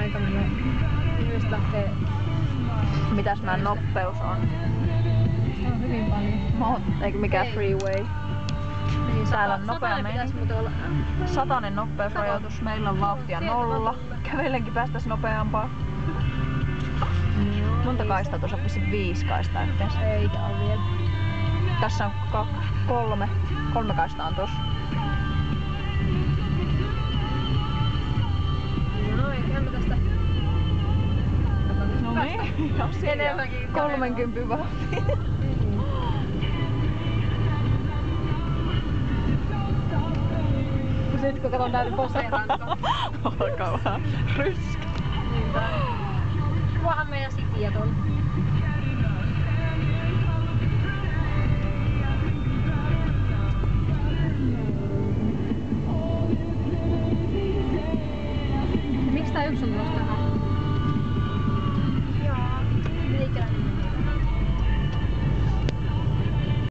aikamille ihmiset lähtee. Mitäs meidän nopeus on? Se on hyvin paljon. Eikö mikään freeway? Niin, Täällä on nopea pitäisi meni. muuten olla. 100 nopeusrajoitus, meillä on vauhtia 0. Kävellenkin päästäis nopeampaa. Monta kaistaa tuossa on 5 kaistaa yhteensä. Eikä ole vielä. Tässä on 3 kaistaa on tossa. No eiköhän me tästä. No niin, Enemmänkin 30 vauhtia. Sit kun katon näitä poseeranko. Alkaa vähän ryskä. Niinpä. Kuvahan meidän sitiä tuolla. Miksi tää yksi on tulossa tähän?